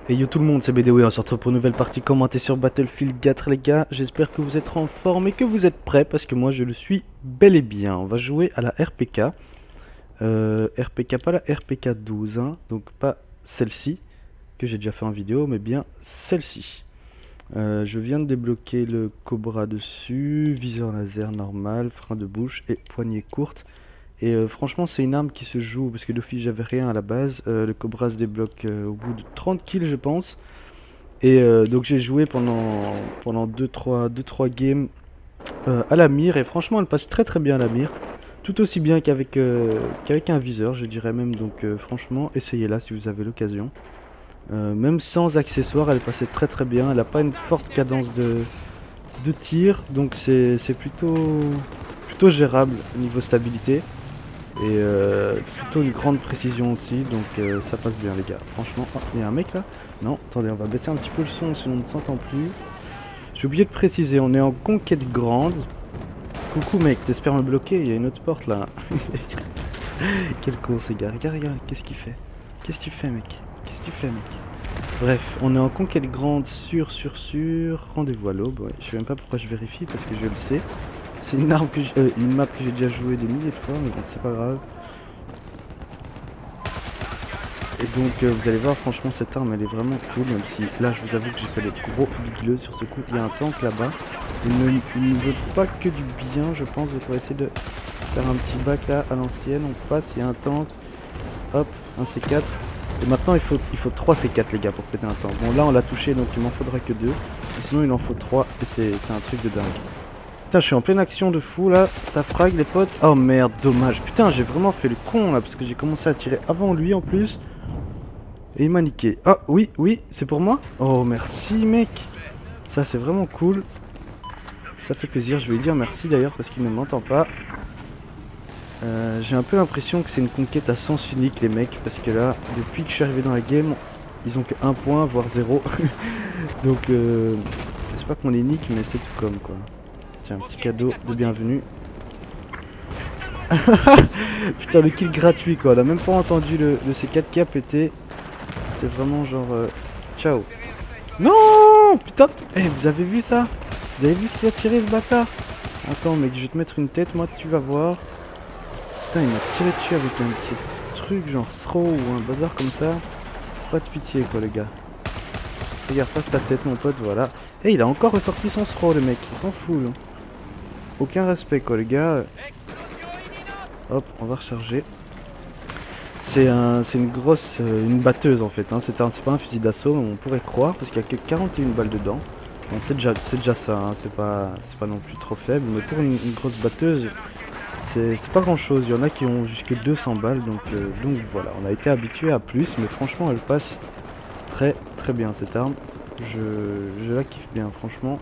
Et yo tout le monde, c'est BDW, on se retrouve pour une nouvelle partie commentée sur Battlefield 4 les gars. J'espère que vous êtes en forme et que vous êtes prêts parce que moi je le suis bel et bien. On va jouer à la RPK. RPK, pas la RPK 12, hein, donc pas celle-ci que j'ai déjà fait en vidéo, mais bien celle-ci. Je viens de débloquer le Cobra dessus, viseur laser normal, frein de bouche et poignée courte. Et franchement, c'est une arme qui se joue parce que d'office j'avais rien à la base. Le Cobra se débloque au bout de 30 kills, je pense. Et donc j'ai joué pendant 2-3 games à la mire. Et franchement, elle passe très très bien à la mire. Tout aussi bien qu'avec un viseur, je dirais même. Donc franchement, essayez-la si vous avez l'occasion. Même sans accessoires, elle passait très très bien. Elle n'a pas une forte cadence de tir. Donc c'est plutôt gérable au niveau stabilité. Et plutôt une grande précision aussi, donc ça passe bien les gars. Franchement, oh, il y a un mec là? Non, attendez, on va baisser un petit peu le son sinon on ne s'entend plus. J'ai oublié de préciser, on est en conquête grande. Coucou mec, t'espères me bloquer? Il y a une autre porte là. Quel con ce gars, regarde, qu'est-ce qu'il fait? Qu'est-ce que tu fais mec? Qu'est-ce que tu fais mec? Bref, on est en conquête grande, sûr. Rendez-vous à l'aube, ouais. Je sais même pas pourquoi je vérifie parce que je le sais. C'est une arme une map que j'ai déjà joué des milliers de fois, mais bon, c'est pas grave. Et donc vous allez voir, franchement cette arme elle est vraiment cool, même si là je vous avoue que j'ai fait le gros bigleux sur ce coup. Il y a un tank là-bas, il ne veut pas que du bien je pense, donc on va essayer de faire un petit bac là à l'ancienne, on passe, il y a un tank, hop, un C4. Et maintenant il faut 3 C4 les gars pour péter un tank. Bon là on l'a touché donc il m'en faudra que 2, sinon il en faut 3 et c'est un truc de dingue. Putain, je suis en pleine action de fou là, ça frag les potes. Oh merde, dommage. Putain, j'ai vraiment fait le con là parce que j'ai commencé à tirer avant lui en plus. Et il m'a niqué. Ah oui, c'est pour moi? Oh merci mec. Ça c'est vraiment cool. Ça fait plaisir, je vais lui dire merci d'ailleurs parce qu'il ne m'entend pas. J'ai un peu l'impression que c'est une conquête à sens unique les mecs. Parce que là, depuis que je suis arrivé dans la game, ils ont que 1 point, voire 0. Donc c'est pas qu'on les nique mais c'est tout comme quoi. Tiens, un petit cadeau de bienvenue. Putain le kill gratuit quoi, on a même pas entendu le C4 qui a pété. C'est vraiment genre ciao. Non putain. Eh vous avez vu ça? Vous avez vu ce qu'il a tiré ce bâtard? Attends mec, je vais te mettre une tête moi, tu vas voir. Putain il m'a tiré dessus avec un de ces trucs genre throw ou un bazar comme ça. Pas de pitié quoi les gars. Regarde, passe ta tête mon pote, voilà. Eh il a encore ressorti son throw le mec, il s'en fout là. Aucun respect quoi les gars. Hop, on va recharger. C'est une grosse, une batteuse en fait, hein. C'est pas un fusil d'assaut, on pourrait croire, parce qu'il y a que 41 balles dedans. Bon, c'est déjà ça, hein. C'est pas non plus trop faible, mais pour une grosse batteuse, c'est pas grand chose. Il y en a qui ont jusque 200 balles, donc voilà. On a été habitué à plus, mais franchement, elle passe très très bien cette arme. Je la kiffe bien, franchement.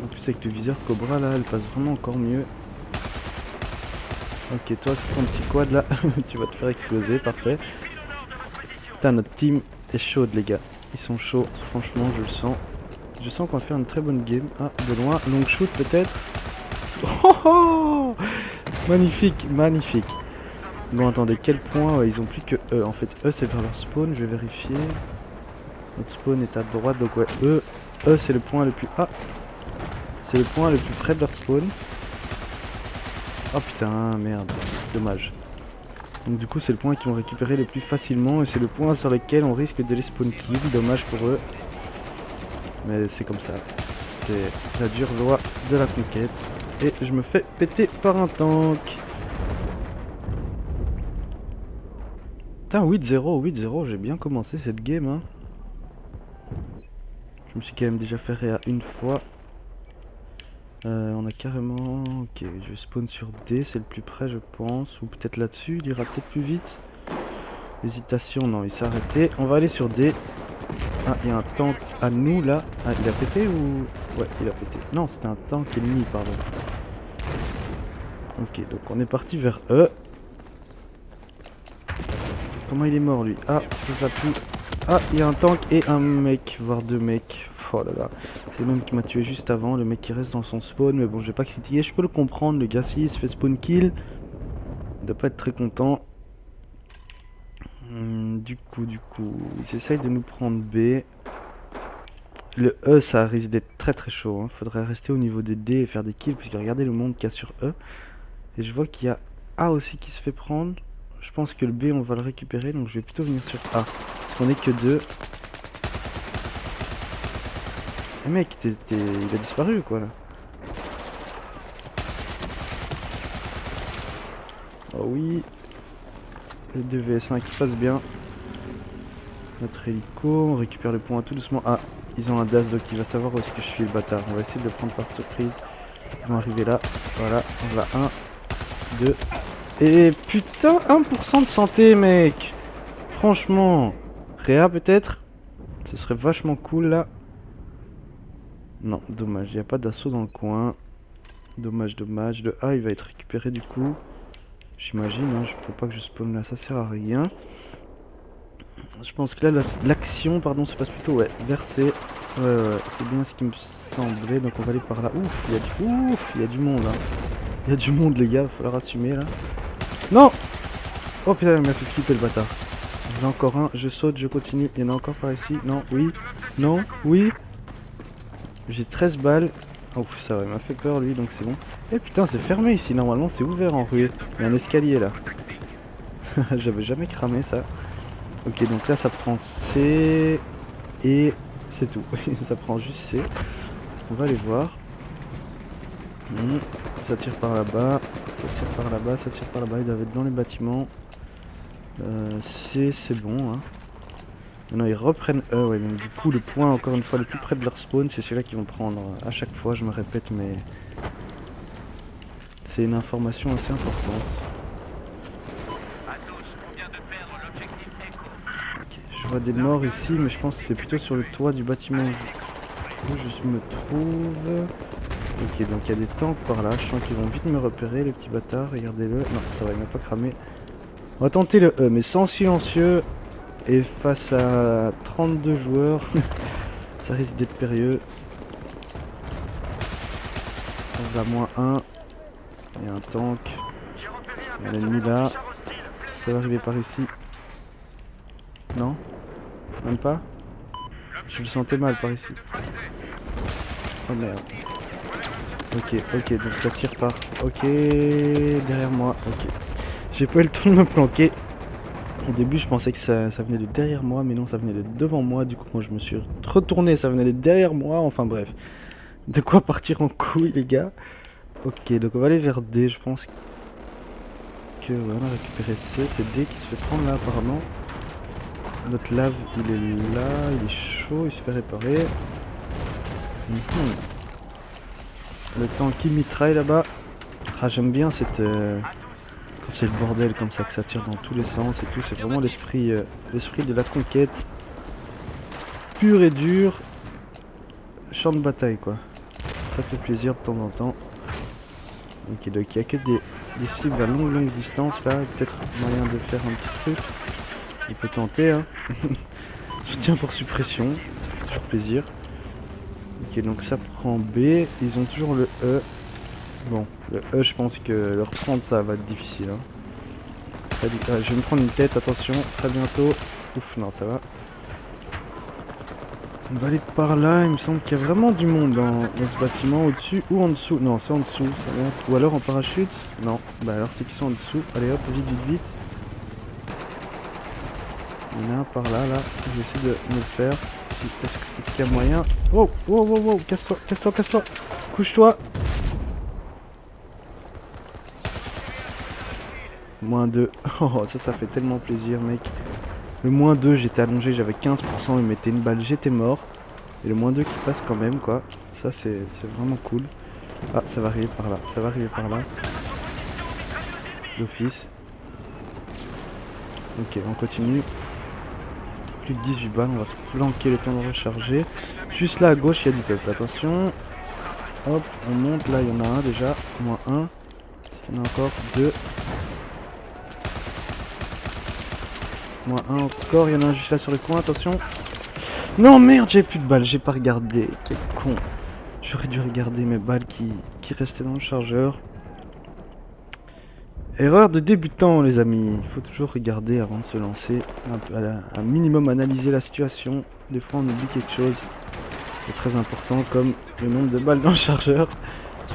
En plus, avec le viseur Cobra là, elle passe vraiment encore mieux. Ok, toi, ton petit quad là, tu vas te faire exploser, parfait. Putain, notre team est chaude, les gars. Ils sont chauds, franchement, je le sens. Je sens qu'on va faire une très bonne game. Ah, de loin, long shoot peut-être. Oh, oh magnifique, magnifique. Bon, attendez, quel point ouais, ils ont plus que E. En fait, E c'est vers leur spawn, je vais vérifier. Notre spawn est à droite, donc ouais, E c'est le point le plus. Ah, c'est le point le plus près de leur spawn. Oh putain, merde, dommage. Donc du coup c'est le point qu'ils vont récupérer le plus facilement et c'est le point sur lequel on risque de les spawn kill, dommage pour eux. Mais c'est comme ça, c'est la dure loi de la conquête. Et je me fais péter par un tank. Putain 8-0, 8-0, j'ai bien commencé cette game hein. Je me suis quand même déjà fait réa une fois. On a carrément... Ok, je vais spawn sur D, c'est le plus près je pense. Ou peut-être là-dessus, il ira peut-être plus vite. Hésitation, non, il s'est arrêté. On va aller sur D. Ah, il y a un tank à nous là. Ah, il a pété ou... Ouais, il a pété. Non, c'était un tank ennemi, pardon. Ok, donc on est parti vers E. Comment il est mort lui? Ah, ça pue. Ah, il y a un tank et un mec, voire 2 mecs. Oh là là, c'est le même qui m'a tué juste avant, le mec qui reste dans son spawn, mais bon, je vais pas critiquer, je peux le comprendre, le gars, s'il se fait spawn kill, il doit pas être très content. Du coup, ils essayent de nous prendre B. Le E, ça risque d'être très très chaud. Hein. Faudrait rester au niveau des D et faire des kills, puisque regardez le monde qu'il y a sur E. Et je vois qu'il y a A aussi qui se fait prendre. Je pense que le B, on va le récupérer, donc je vais plutôt venir sur A. Parce qu'on est que deux. Eh mec, il a disparu ou quoi là? Oh oui. Le DVS1 qui passe bien. Notre hélico, on récupère le point tout doucement. Ah, ils ont un DAS donc il va savoir où est-ce que je suis le bâtard. On va essayer de le prendre par surprise. Ils vont arriver là. Voilà, on va 1, 2. Et putain, 1% de santé mec. Franchement. Réa peut-être? Ce serait vachement cool là. Non, dommage, il n'y a pas d'assaut dans le coin. Dommage. Le A il va être récupéré du coup. J'imagine, hein, faut pas que je spawn là, ça sert à rien. Je pense que là, l'action, pardon, se passe plutôt, ouais, vers C. Ouais, c'est bien ce qui me semblait, donc on va aller par là. Ouf, il y a du monde, hein. Il y a du monde, les gars, il va falloir assumer, là. Non! Oh putain, il m'a fait flipper, le bâtard. Il y en a encore un, je saute, je continue. Il y en a encore par ici, non, oui, non, oui. J'ai 13 balles. Oh, ça va, il m'a fait peur, lui, donc c'est bon. Eh putain, c'est fermé ici, normalement, c'est ouvert en ruée. Il y a un escalier, là. J'avais jamais cramé, ça. Ok, donc là ça prend C et c'est tout. Ça prend juste C. On va aller voir. Ça tire par là-bas, ça tire par là-bas, ça tire par là-bas. Ils doivent être dans les bâtiments. C, c'est bon. Hein. Maintenant ils reprennent E. Ouais, donc du coup le point encore une fois le plus près de leur spawn, c'est celui-là qu'ils vont prendre. À chaque fois, je me répète, mais c'est une information assez importante. Je vois des morts ici, mais je pense que c'est plutôt sur le toit du bâtiment où je me trouve. Ok, donc il y a des tanks par là. Je sens qu'ils vont vite me repérer, les petits bâtards. Regardez-le. Non, ça va, il m'a pas cramé. On va tenter le E, mais sans silencieux. Et face à 32 joueurs, ça risque d'être périlleux. On va -1. Il y a un tank. Il y a l'ennemi là. Ça va arriver par ici. Non? Même pas? Je le sentais mal par ici. Oh merde. Ok, donc ça tire par... Ok, derrière moi, ok. J'ai pas eu le temps de me planquer. Au début, je pensais que ça venait de derrière moi, mais non, ça venait de devant moi. Du coup, quand je me suis retourné, ça venait de derrière moi. Enfin bref. De quoi partir en couille, les gars. Ok, donc on va aller vers D. Je pense que... Ouais, on a récupéré C. C'est D qui se fait prendre là, apparemment. Notre lave, il est là, il est chaud, il se fait réparer. Le tank qui mitraille là-bas. Ah, j'aime bien cette... Quand c'est le bordel comme ça, que ça tire dans tous les sens et tout. C'est vraiment l'esprit de la conquête. Pur et dur. Champ de bataille, quoi. Ça fait plaisir de temps en temps. Ok, donc il n'y a que des cibles à longue distance là. Peut-être moyen de faire un petit truc. Il peut tenter, hein. Je tiens pour suppression. Ça fait toujours plaisir. Ok, donc ça prend B. Ils ont toujours le E. Bon, le E, je pense que le reprendre, ça va être difficile. Hein. Je vais me prendre une tête, attention, très bientôt. Ouf, non, ça va. On va aller par là, il me semble qu'il y a vraiment du monde dans ce bâtiment, au-dessus ou en dessous. Non, c'est en dessous, ça va. Ou alors en parachute. Non, bah alors c'est qu'ils sont en dessous. Allez hop, vite. Il y en a un par là, je vais essayer de me le faire. Est-ce qu'il y a moyen? Oh, casse-toi. Couche-toi. -2. Oh, ça fait tellement plaisir, mec. Le -2, j'étais allongé, j'avais 15%, il mettait une balle, j'étais mort. Et le -2 qui passe quand même, quoi. Ça, c'est vraiment cool. Ah, ça va arriver par là. D'office. Ok, on continue. Plus de 18 balles, on va se planquer le temps de recharger. Juste là à gauche, il y a du peuple, attention. Hop, on monte, là il y en a un déjà, -1. Il y en a encore 2. -1 encore, il y en a un juste là sur le coin, attention. Non merde, j'ai plus de balles, j'ai pas regardé, quel con. J'aurais dû regarder mes balles qui restaient dans le chargeur. Erreur de débutant, les amis. Il faut toujours regarder avant de se lancer. Un minimum analyser la situation. Des fois, on oublie quelque chose. C'est très important, comme le nombre de balles dans le chargeur.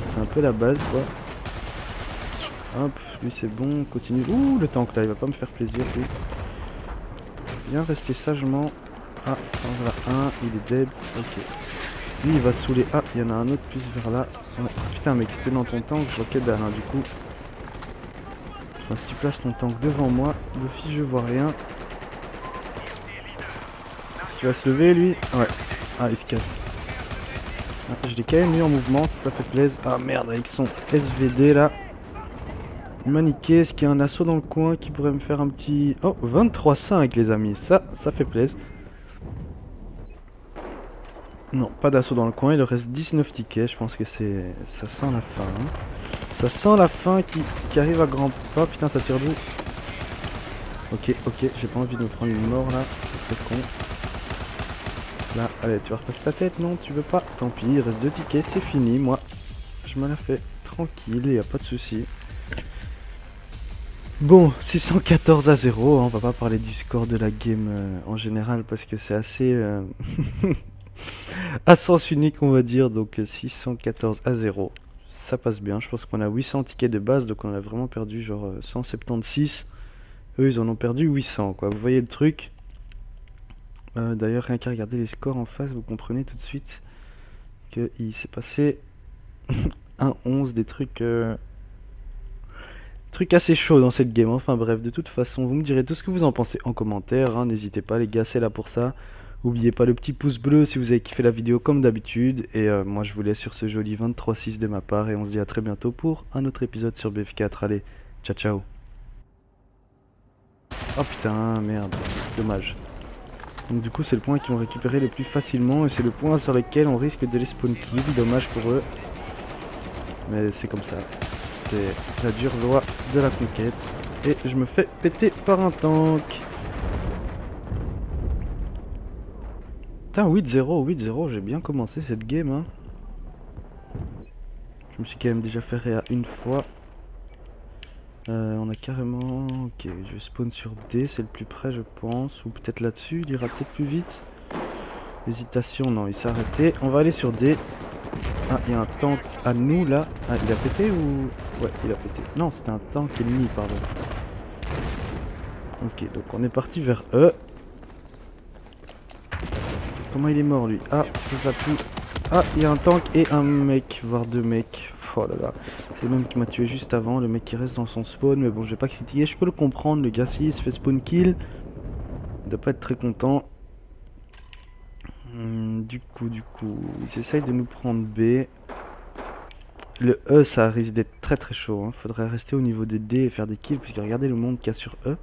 C'est un peu la base, quoi. Hop, lui c'est bon, on continue. Ouh, le tank là, il va pas me faire plaisir, lui. Bien rester sagement. Ah, voilà, un, il est dead. Ok. Lui, il va saouler. Ah, il y en a un autre plus vers là. Ouais. Putain, mec, c'était dans ton tank, je vois dalle, hein, du coup. Enfin, si tu places ton tank devant moi, d'office, je vois rien. Est-ce qu'il va se lever, lui? Ouais. Ah, il se casse. Ah, je l'ai quand même mis en mouvement, ça fait plaisir. Ah, merde, avec son SVD, là. Il m'a niqué. Est-ce qu'il y a un assaut dans le coin qui pourrait me faire un petit... Oh, 23-5, les amis. Ça fait plaisir. Non, pas d'assaut dans le coin. Il leur reste 19 tickets. Je pense que c'est... Ça sent la fin. Hein. Ça sent la fin qui arrive à grands pas. Putain, ça tire d'où? Ok. J'ai pas envie de me prendre une mort, là. Ce serait con. Là, allez, tu vas repasser ta tête, non? Tu veux pas? Tant pis, il reste 2 tickets. C'est fini, moi. Je me la fais tranquille. Y a pas de souci. Bon, 614-0, hein, on va pas parler du score de la game en général parce que c'est assez à sens unique on va dire, donc 614-0, ça passe bien, je pense qu'on a 800 tickets de base, donc on a vraiment perdu genre 176, eux ils en ont perdu 800 quoi, vous voyez le truc. D'ailleurs rien qu'à regarder les scores en face, vous comprenez tout de suite qu'il s'est passé un 11, des trucs... Truc assez chaud dans cette game, enfin bref, de toute façon, vous me direz tout ce que vous en pensez en commentaire, hein. N'hésitez pas les gars, c'est là pour ça. N'oubliez pas le petit pouce bleu si vous avez kiffé la vidéo comme d'habitude, et moi je vous laisse sur ce joli 23-6 de ma part, et on se dit à très bientôt pour un autre épisode sur BF4, allez, ciao ciao. Oh putain, merde, dommage. Donc du coup c'est le point qu'ils vont récupérer le plus facilement, et c'est le point sur lequel on risque de les spawn kill, dommage pour eux. Mais c'est comme ça. C'est la dure loi de la conquête. Et je me fais péter par un tank. Putain, 8-0, j'ai bien commencé cette game. Hein. Je me suis quand même déjà fait réa une fois. On a carrément... Ok, je vais spawn sur D, c'est le plus près je pense. Ou peut-être là-dessus, il ira peut-être plus vite. Hésitation, non, il s'est arrêté. On va aller sur D. Ah, il y a un tank à nous là. Ah, il a pété ou... Ouais, il a pété. Non, c'était un tank ennemi, pardon. Ok, donc on est parti vers E. Comment il est mort lui? Ah, ça pue. Ah, il y a un tank et un mec, voire 2 mecs. Oh là là, c'est le même qui m'a tué juste avant, le mec qui reste dans son spawn. Mais bon, je vais pas critiquer, je peux le comprendre. Le gars, s'il se fait spawn kill, il doit pas être très content. Du coup, ils essayent de nous prendre B. Le E, ça risque d'être très très chaud. Hein. Faudrait rester au niveau de D et faire des kills, puisque regardez le monde qu'il y a sur E.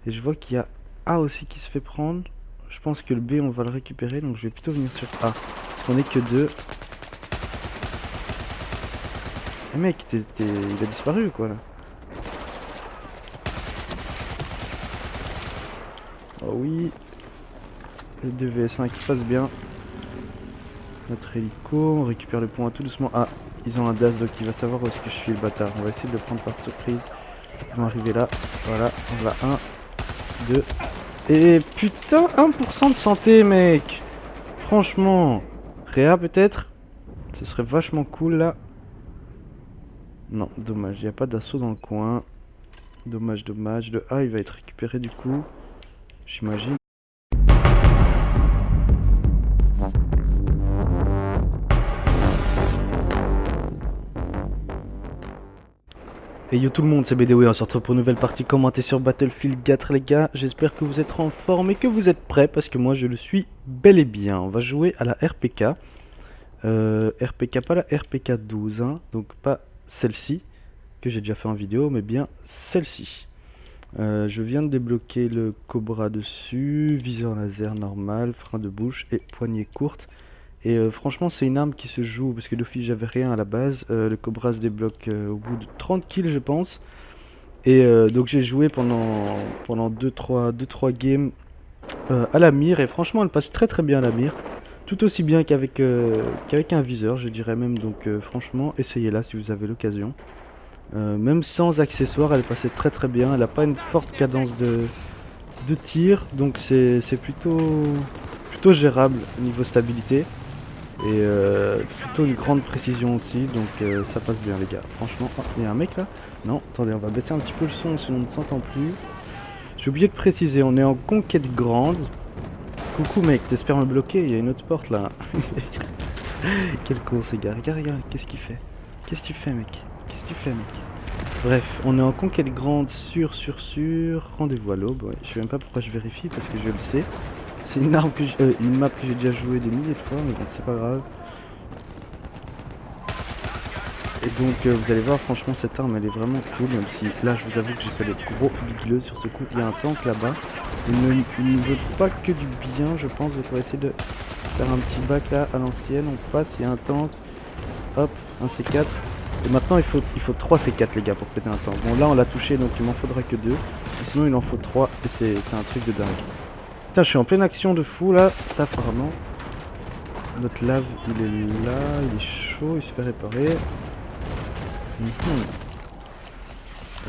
Et je vois qu'il y a A aussi qui se fait prendre. Je pense que le B, on va le récupérer, donc je vais plutôt venir sur A. Parce qu'on est que 2. Eh mec, il a disparu quoi là. Oh oui. Le 2vs1 qui passe bien. Notre hélico, on récupère le point tout doucement. Ah, ils ont un DAS donc il va savoir où est-ce que je suis le bâtard. On va essayer de le prendre par surprise. Ils vont arriver là. Voilà, on va 1, 2. Et putain, 1% de santé mec. Franchement. Réa peut-être. Ce serait vachement cool là. Non, dommage, il n'y a pas d'assaut dans le coin. Dommage. Le A il va être récupéré du coup. J'imagine. Et yo tout le monde, c'est BDW, on se retrouve pour une nouvelle partie commentée sur Battlefield 4 les gars. J'espère que vous êtes en forme et que vous êtes prêts parce que moi je le suis bel et bien. On va jouer à la RPK. RPK, pas la RPK 12, hein, donc pas celle-ci que j'ai déjà fait en vidéo, mais bien celle-ci. Je viens de débloquer le Cobra dessus, viseur laser normal, frein de bouche et poignée courte. Et franchement c'est une arme qui se joue, parce que d'office j'avais rien à la base. Le Cobra se débloque au bout de 30 kills je pense. Et donc j'ai joué pendant 2-3 games à la mire, et franchement elle passe très bien à la mire. Tout aussi bien qu'avec un viseur je dirais même, donc franchement essayez-la si vous avez l'occasion. Même sans accessoires, elle passait très très bien. Elle n'a pas une forte cadence de tir, donc c'est plutôt gérable au niveau stabilité. Et plutôt une grande précision aussi, donc ça passe bien les gars. Franchement, oh, il y a un mec là? Non, attendez, on va baisser un petit peu le son sinon on ne s'entend plus. J'ai oublié de préciser, on est en conquête grande. Coucou mec, t'espères me bloquer? Il y a une autre porte là. Quel con ce gars, regarde, qu'est-ce qu'il fait? Qu'est-ce que tu fais mec? Qu'est-ce que tu fais mec? Bref, on est en conquête grande, sûr. Rendez-vous à l'aube, ouais. Je sais même pas pourquoi je vérifie parce que je le sais. C'est une arme que une map que j'ai déjà joué des milliers de fois, mais bon, c'est pas grave. Et donc, vous allez voir, franchement, cette arme, elle est vraiment cool, même si là, je vous avoue que j'ai fait le gros bigleux sur ce coup. Il y a un tank là-bas. Il ne veut pas que du bien, je pense. On va essayer de faire un petit bac là, à l'ancienne. On passe, il y a un tank. Hop, un C4. Et maintenant, il faut 3 C4, les gars, pour péter un tank. Bon, là, on l'a touché, donc il m'en faudra que 2. Sinon, il en faut 3, et c'est un truc de dingue. Putain, je suis en pleine action de fou là, ça apparemment. Notre lave, il est là, il est chaud, il se fait réparer.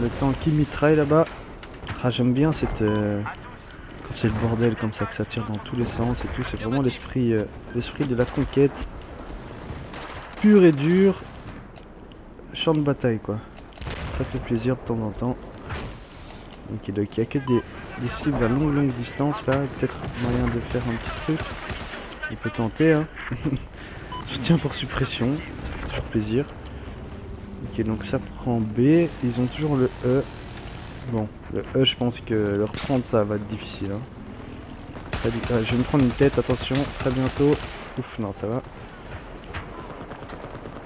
Le tank qui mitraille là-bas. Ah, j'aime bien cette... quand c'est le bordel comme ça, que ça tire dans tous les sens et tout. C'est vraiment l'esprit de la conquête. Pur et dur. Champ de bataille quoi. Ça fait plaisir de temps en temps. Ok, donc il n'y a que des cibles à longue distance là. Peut-être moyen de faire un petit truc. Il faut tenter hein. Je tiens pour suppression. Ça fait toujours plaisir. Ok, donc ça prend B. Ils ont toujours le E. Bon, le E, je pense que le reprendre ça va être difficile. Hein. Je vais me prendre une tête, attention, très bientôt. Ouf, non, ça va.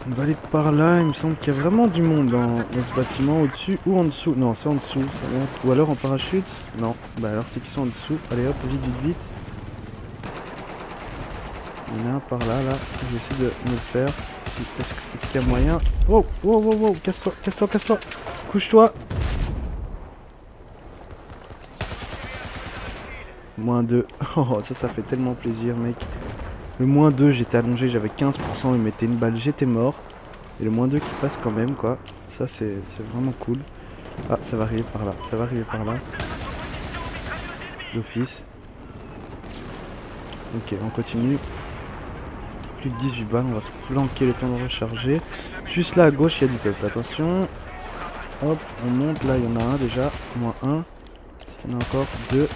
On va aller par là, il me semble qu'il y a vraiment du monde dans ce bâtiment, au-dessus ou en dessous. Non, c'est en dessous, ça va. Ou alors en parachute. Non, bah alors c'est qu'ils sont en dessous. Allez hop, vite. Il y en a un par là, je vais essayer de me le faire. Est-ce qu'il y a moyen? Wow, casse-toi. Couche-toi. -2. Oh, ça fait tellement plaisir, mec. Le -2, j'étais allongé, j'avais 15%, il mettait une balle, j'étais mort. Et le -2 qui passe quand même, quoi. Ça, c'est vraiment cool. Ah, ça va arriver par là. D'office. Ok, on continue. Plus de 18 balles, on va se planquer le temps de recharger. Juste là à gauche, il y a du peuple, attention. Hop, on monte, là il y en a un déjà, -1. Il y en a encore 2.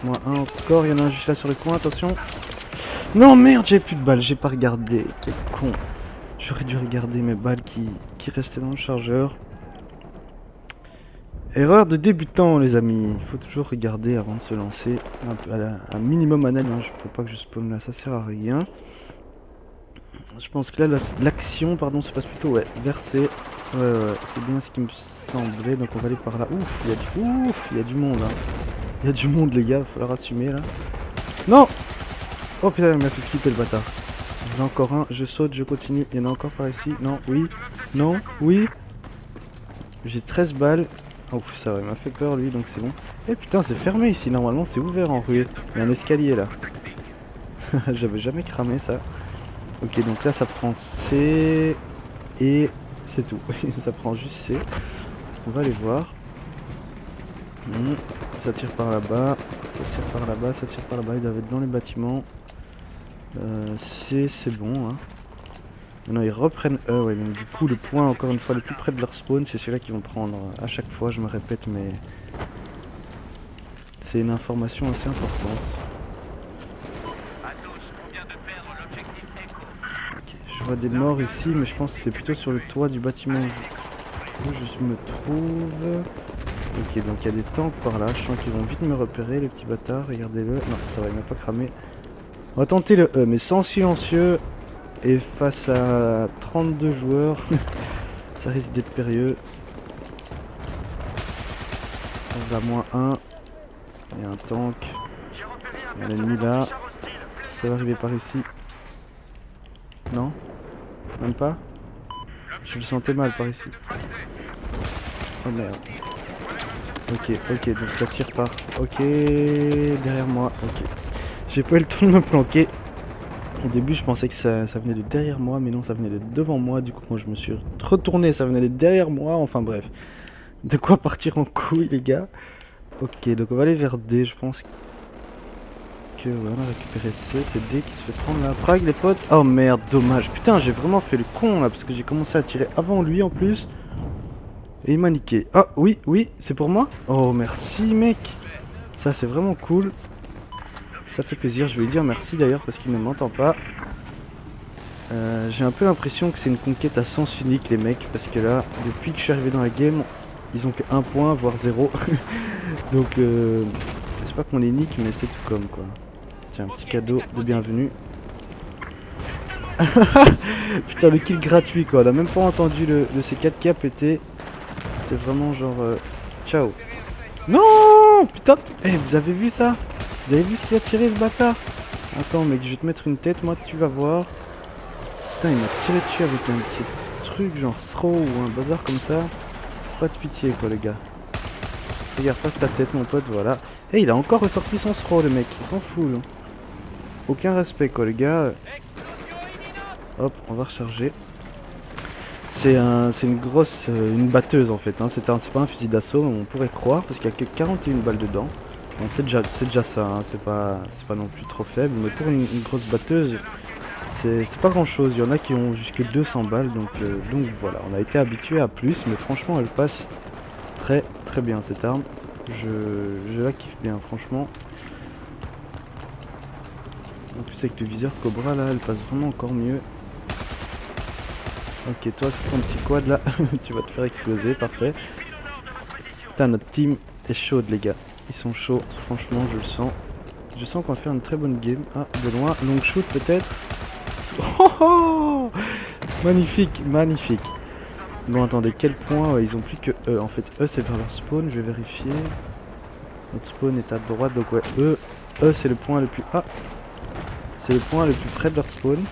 -1 encore, il y en a un juste là sur le coin, attention. Non merde, j'ai plus de balles, j'ai pas regardé, quel con. J'aurais dû regarder mes balles qui restaient dans le chargeur. Erreur de débutant les amis, il faut toujours regarder avant de se lancer. Un minimum analyse, faut pas que je spawn là, ça sert à rien. Je pense que là l'action se passe plutôt vers C. Ouais, c'est bien ce qui me semblait, donc on va aller par là. Ouf, il y a du monde hein. Il y a du monde les gars, il va falloir assumer là. Non! Oh putain, il m'a fait flipper le bâtard. J'en ai encore un, je saute, je continue. Il y en a encore par ici. Non, oui, non, oui. J'ai 13 balles. Oh ça va, il m'a fait peur lui, donc c'est bon. Eh putain, c'est fermé ici, normalement c'est ouvert en ruée. Il y a un escalier là. J'avais jamais cramé ça. Ok, donc là ça prend C. Et c'est tout. Ça prend juste C. On va aller voir. Ça tire par là-bas. Ça tire par là-bas. Ils doivent être dans les bâtiments. C'est bon hein. Maintenant ils reprennent E, ouais, donc du coup le point encore une fois le plus près de leur spawn c'est celui-là qu'ils vont prendre à chaque fois, je me répète mais c'est une information assez importante. Ok, je vois des morts ici mais je pense que c'est plutôt sur le toit du bâtiment où je me trouve. Ok, donc il y a des tanks par là, je sens qu'ils vont vite me repérer les petits bâtards, regardez-le. Non, ça va, il m'a pas cramé. On va tenter le E mais sans silencieux. Et face à 32 joueurs, ça risque d'être périlleux. On va -1. Il y a un tank. Il y a un ennemi là. Ça va arriver par ici. Non? Même pas? Je le sentais mal par ici. Oh merde. Ok, donc ça tire par... Ok, derrière moi, ok. J'ai pas eu le temps de me planquer. Au début, je pensais que ça venait de derrière moi, mais non, ça venait de devant moi. Du coup, quand je me suis retourné, ça venait de derrière moi. Enfin bref, de quoi partir en couille, les gars. Ok, donc on va aller vers D. Je pense que voilà, on a récupéré C. C'est D qui se fait prendre la prague, les potes. Oh merde, dommage. Putain, j'ai vraiment fait le con là, parce que j'ai commencé à tirer avant lui en plus. Et il m'a niqué. Ah oui, oui, c'est pour moi. Oh merci, mec. Ça, c'est vraiment cool. Ça fait plaisir. Je vais lui dire merci d'ailleurs parce qu'il ne m'entend pas. J'ai un peu l'impression que c'est une conquête à sens unique, les mecs, parce que là, depuis que je suis arrivé dans la game, ils ont que 1 point, voire 0. Donc, c'est pas qu'on les nique, mais c'est tout comme quoi. Tiens, un petit cadeau de bienvenue. Putain, le kill gratuit quoi, on a même pas entendu le C4K péter. C'est vraiment genre. Ciao. Non putain. Eh, vous avez vu ça? Vous avez vu ce qu'il a tiré ce bâtard? Attends, mec, je vais te mettre une tête, moi, tu vas voir. Putain, il m'a tiré dessus avec un de ces trucs genre throw ou un bazar comme ça. Pas de pitié quoi, les gars. Regarde, passe ta tête, mon pote, voilà. Et il a encore ressorti son throw, le mec, il s'en fout. Là. Aucun respect quoi, les gars. Hop, on va recharger. C'est une grosse, une batteuse en fait. Hein. C'est pas un fusil d'assaut, on pourrait croire, parce qu'il y a que 41 balles dedans. Bon, c'est déjà ça, hein. C'est pas non plus trop faible, mais pour une grosse batteuse, c'est pas grand chose. Il y en a qui ont jusque 200 balles, donc voilà. On a été habitué à plus, mais franchement, elle passe très très bien cette arme. Je la kiffe bien, franchement. En plus, avec le viseur Cobra là, elle passe vraiment encore mieux. Ok, toi, c'est ton petit quad là, tu vas te faire exploser, parfait. Putain, notre team est chaude, les gars. Ils sont chauds, franchement, je le sens. Je sens qu'on va faire une très bonne game. Ah, de loin, long shoot peut-être. Oh, oh magnifique, magnifique. Bon, attendez, quel point ils ont plus que E. En fait, E c'est vers leur spawn, je vais vérifier. Notre spawn est à droite, donc ouais, E c'est le point le plus. Ah, c'est le point le plus près de leur spawn.